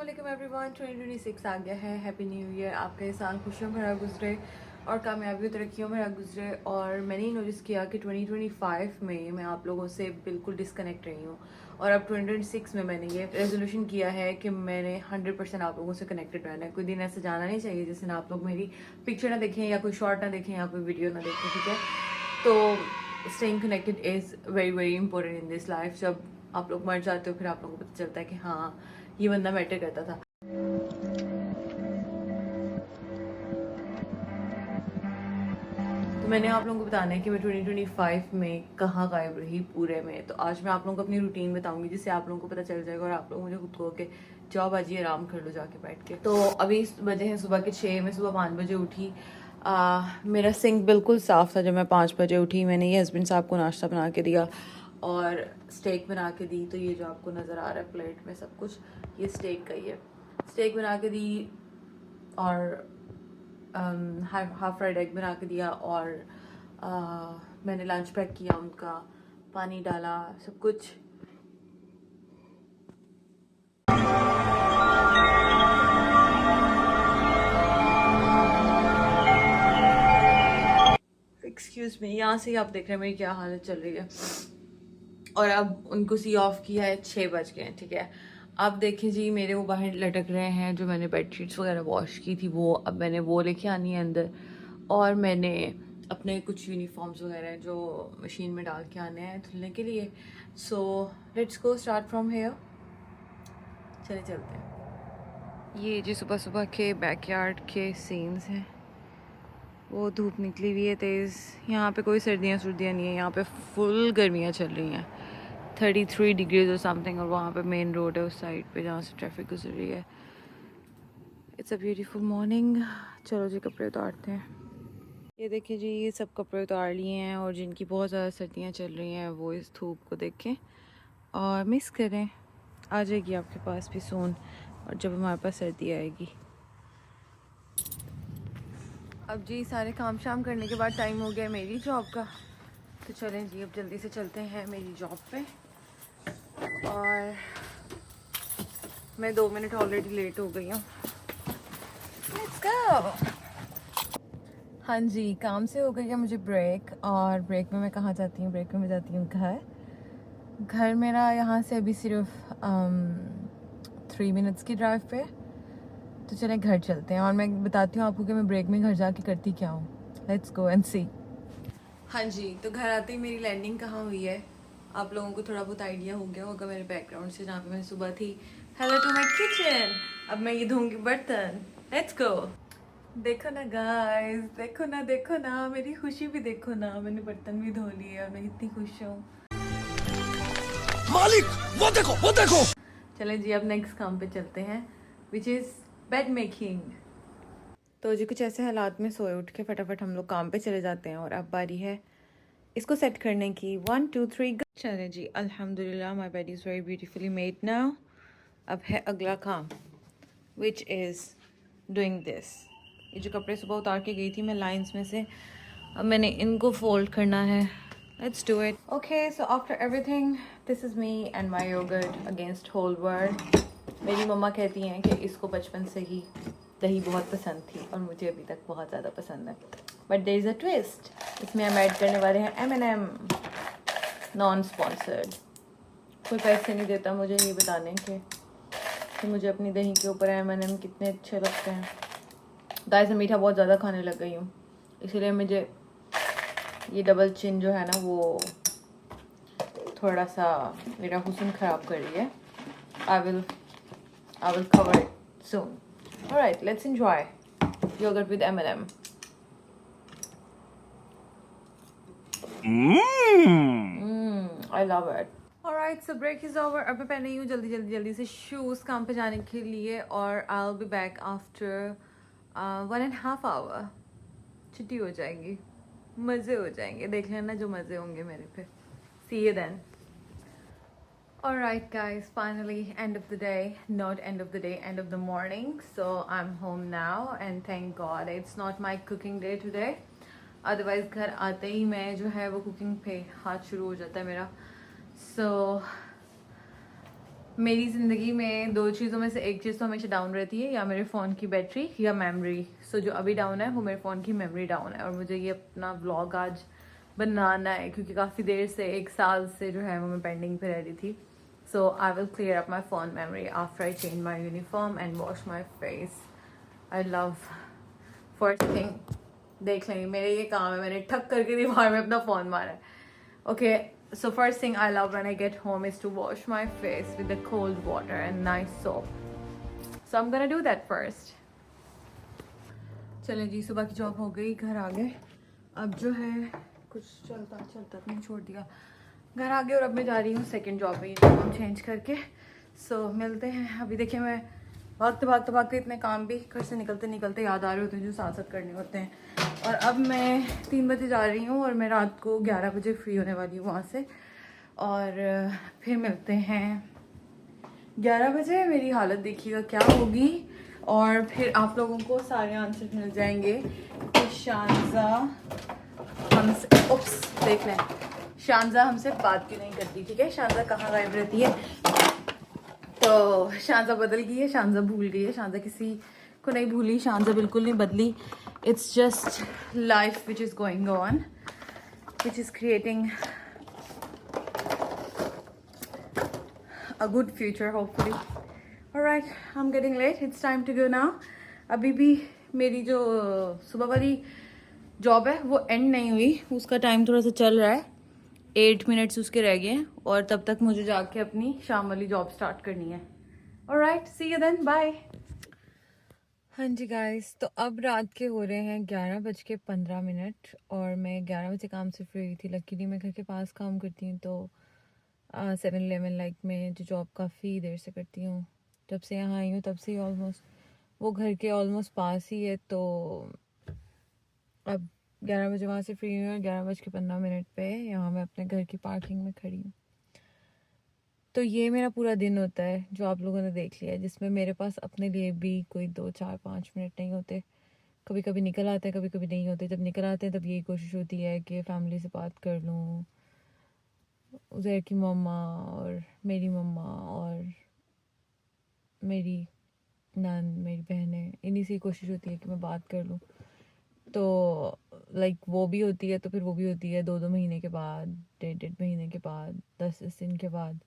अस्सलाम एवरीवन। 2026 आ गया है। Happy new year. आपका ये साल खुशियों भरा गुजरे और कामयाबियों तरक्कियों भरा गुजरे। और मैंने नोटिस किया कि 2025 में मैं आप लोगों से बिल्कुल डिस्कनेक्ट रही हूँ और अब 2026 में मैंने ये रेजोल्यूशन किया है कि मैंने 100% आप लोगों से कनेक्टेड रहना है। कोई दिन ऐसा जाना नहीं चाहिए जिससे ना आप लोग मेरी पिक्चर ना देखें या कोई शॉर्ट ना देखें या कोई वीडियो ना देखें, ठीक है। तो staying connected is very very important in this life. जब आप लोग मर जाते हो फिर आप लोगों को पता चलता है कि हाँ ये बंदा मैटर करता था। तो मैंने आप लोगों को बताना है कि मैं 2025 में कहाँ गायब रही पूरे में। तो आज मैं आप लोगों को अपनी रूटीन बताऊंगी जिससे आप लोगों को पता चल जाएगा और आप लोग मुझे खुद को के जाओ बाजी आराम कर लो जाके बैठ के। तो अभी बजे हैं सुबह के 6। मैं सुबह 5 बजे उठी। मेरा सिंक बिल्कुल साफ़ था जब मैं 5 बजे उठी। मैंने ये हस्बैंड साहब को नाश्ता बना के दिया और स्टेक बना के दी। तो ये जो आपको नज़र आ रहा है प्लेट में सब कुछ, ये स्टेक का ही है। स्टेक बना के दी और हाफ फ्राइड एग बना के दिया और मैंने लंच पैक किया उनका, पानी डाला, सब कुछ। एक्सक्यूज मी, यहाँ से ही आप देख रहे हैं मेरी क्या हालत चल रही है। और अब उनको सी ऑफ किया है, 6 बज गए हैं, ठीक है। अब देखें जी, मेरे वो बाहर लटक रहे हैं जो मैंने बेडशीट्स वगैरह वॉश की थी वो। अब मैंने वो लेके आनी है अंदर और मैंने अपने कुछ यूनिफॉर्म्स वगैरह जो मशीन में डाल के आने हैं धुलने के लिए। So let's go start from here. चले चलते हैं। ये जी सुबह सुबह के बैकयार्ड के सीन्स हैं। वो धूप निकली हुई है तेज़। यहाँ पे कोई सर्दियाँ सर्दियाँ नहीं है, यहाँ पे फुल गर्मियाँ चल रही हैं, 33 डिग्रीज और समथिंग। और वहाँ पे मेन रोड है उस साइड पे जहाँ से ट्रैफिक गुजर रही है। It's a beautiful morning. चलो जी कपड़े उतारते हैं। ये देखिए जी, ये सब कपड़े उतार लिए हैं और जिनकी बहुत ज़्यादा सर्दियाँ चल रही हैं वो इस धूप को देखें और मिस करें। आ जाएगी आपके पास भी सून, और जब हमारे पास सर्दी आएगी। अब जी सारे काम शाम करने के बाद टाइम हो गया मेरी जॉब का। तो चलें जी अब जल्दी से चलते हैं मेरी जॉब पे। और मैं 2 मिनट ऑलरेडी लेट हो गई हूँ। Let's go. हाँ जी, काम से हो गई है मुझे ब्रेक। और ब्रेक में मैं कहाँ जाती हूँ? ब्रेक में मैं जाती हूँ घर। घर मेरा यहाँ से अभी सिर्फ 3 मिनट्स की ड्राइव पे। तो चलें घर चलते हैं और मैं बताती हूँ आपको कि मैं ब्रेक में घर जाके करती क्या हूँ। लेट्स गो एंड सी। हाँ जी, तो घर आते ही मेरी लैंडिंग कहाँ हुई है आप लोगों को थोड़ा बहुत आइडिया हो गया होगा मेरे बैकग्राउंड से, जहाँ पे मैं सुबह थी। Hello to my kitchen. अब मैं ये धोऊंगी बर्तन। Let's go. देखो ना गाइस, देखो ना मेरी खुशी भी देखो ना। मैंने बर्तन भी धो लिए और मैं कितनी खुश हूँ। मालिक वो देखो। चलें जी अब नेक्स्ट काम पे चलते हैं, विच इज़ बेड मेकिंग। तो जी कुछ ऐसे हालात में सोए उठ के फटाफट हम लोग काम पे चले जाते हैं। और अब बारी है इसको सेट करने की। 1 2 3 चलें जी। अल्हम्दुलिल्लाह my bed is very beautifully made now. अब है अगला काम, विच इज़ डूइंग दिस। ये जो कपड़े सुबह उतार के गई थी मैं लाइंस में से, अब मैंने इनको फोल्ड करना है। Let's do it. Okay, so after everything this is me and my yogurt against whole world. मेरी मम्मा कहती हैं कि इसको बचपन से ही दही बहुत पसंद थी और मुझे अभी तक बहुत ज़्यादा पसंद है। But there is a twist, इसमें हम ऐड करने वाले हैं M&M, नॉन स्पॉन्सर्ड। कोई पैसे नहीं देता मुझे ये बताने के कि मुझे अपनी दही के ऊपर M&M कितने अच्छे लगते हैं। गाइस मैं मीठा बहुत ज़्यादा खाने लग गई हूँ, इसीलिए मुझे ये डबल चिन जो है ना वो थोड़ा सा मेरा हुस्न ख़राब कर रही है। I will cover it soon. Alright, let's enjoy yogurt with M&M. I love it. Alright, so break is over. अब मैं पहने हूँ जल्दी से शूज़ काम पे जाने के लिए और I'll be back after 1.5 hour. छुट्टी हो जाएगी, मज़े हो जाएंगे, देख लेना जो मज़े होंगे मेरे पे। See you then. Alright guys, finally end of the day, not end of the day, end of the morning. So I'm home now and thank God it's not my cooking day today. Otherwise घर आते ही मैं जो है वो cooking पे हाथ शुरू हो जाता है मेरा। So मेरी ज़िंदगी में दो चीज़ों में से एक चीज़ तो हमेशा डाउन रहती है, या मेरे फ़ोन की बैटरी या मेमोरी। सो जो अभी डाउन है वो मेरे फ़ोन की मेमोरी डाउन है, और मुझे ये अपना व्लॉग आज बनाना है क्योंकि काफ़ी देर से, 1 साल से जो है वो मैं पेंडिंग पे रह रही थी। So I will clear up my phone memory after I change my uniform and wash my face. I love first thing, देख लेंगे मेरे ये काम है, मैंने ठक करके दीवार में अपना फ़ोन मारा है। Okay, so first thing I love when I get home is to wash my face with the cold water and nice soap. So I'm gonna do that first. चलें जी, सुबह की जॉब हो गई, घर आ गए। अब जो है कुछ चलता चलता नहीं छोड़ दिया, घर आ गए। और अब मैं जा रही हूँ सेकंड जॉब में यूनिफॉर्म चेंज करके। सो मिलते हैं। अभी देखिए मैं भागते इतने काम भी घर से निकलते निकलते याद आ रहे होते हैं जो साथ साथ करने होते हैं। और अब मैं 3 बजे जा रही हूँ और मैं रात को 11 बजे फ्री होने वाली हूँ वहाँ से। और फिर मिलते हैं 11 बजे। मेरी हालत देखिएगा क्या होगी, और फिर आप लोगों को सारे आंसर मिल जाएंगे कि शानजा हमसे, उप्स देख लें, शानजा हमसे बात क्यों नहीं करती। ठीक है, शानजा कहाँ गायब रहती है। तो शानजा बदल गई है, शानजा भूल गई है। शानजा किसी को नहीं भूली, शानजा बिल्कुल नहीं बदली। It's just life which is going on, which is creating a good future hopefully. Alright, I'm getting late, it's time to go now. अभी भी मेरी जो सुबह वाली जॉब है वो एंड नहीं हुई, उसका टाइम थोड़ा सा चल रहा है, 8 मिनट्स उसके रह गए हैं, और तब तक मुझे जाके अपनी शाम वाली जॉब स्टार्ट करनी है। Alright, see you then, bye. हाँ जी गाइस, तो अब रात के हो रहे हैं 11:15, और मैं 11 बजे काम से फ्री हुई थी। लकीली मैं घर के पास काम करती हूँ, तो 7-11 लाइक में जो जॉब काफ़ी देर से करती हूँ, जब से यहाँ आई हूँ तब से ही ऑलमोस्ट, वो घर के ऑलमोस्ट पास ही है। तो अब 11 बजे वहाँ से फ्री हुई हूँ, 11:15 पे यहाँ मैं अपने घर की पार्किंग में खड़ी हूँ। तो ये मेरा पूरा दिन होता है जो आप लोगों ने देख लिया है, जिसमें मेरे पास अपने लिए भी कोई 2-4-5 मिनट नहीं होते। कभी कभी निकल आते हैं, कभी कभी नहीं होते। जब निकल आते हैं तब यही कोशिश होती है कि फैमिली से बात कर लूँ, उज़ैर की मम्मा और मेरी मम्मा और मेरी नान, मेरी बहनें, इन्हीं से कोशिश होती है कि मैं बात कर लूँ। तो लाइक वो भी होती है, तो फिर वो भी होती है 2-2 महीने के बाद, 1.5 महीने के बाद, 10-10 दिन के बाद।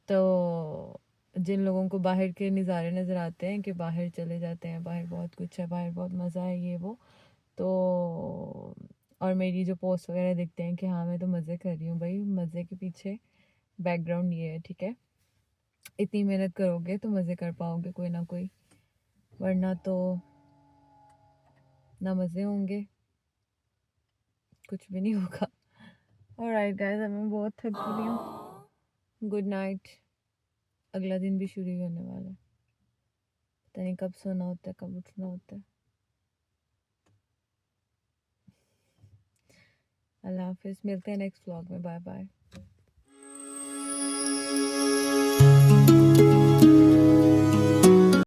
तो जिन लोगों को बाहर के नज़ारे नज़र आते हैं कि बाहर चले जाते हैं, बाहर बहुत कुछ है, बाहर बहुत मज़ा है, ये वो, तो और मेरी जो पोस्ट वगैरह देखते हैं कि हाँ मैं तो मज़े कर रही हूँ, भाई मज़े के पीछे बैकग्राउंड ये है, ठीक है। इतनी मेहनत करोगे तो मज़े कर पाओगे कोई ना कोई, वरना तो ना मज़े होंगे, कुछ भी नहीं होगा। ऑलराइट गाइस, अब मैं बहुत थक गई हूँ। Good night. अगला दिन भी शुरू ही होने वाला है, पता नहीं कब सोना होता है, कब उठना होता है। अल्लाह हाफिज़, मिलते हैं नेक्स्ट व्लॉग में। Bye bye.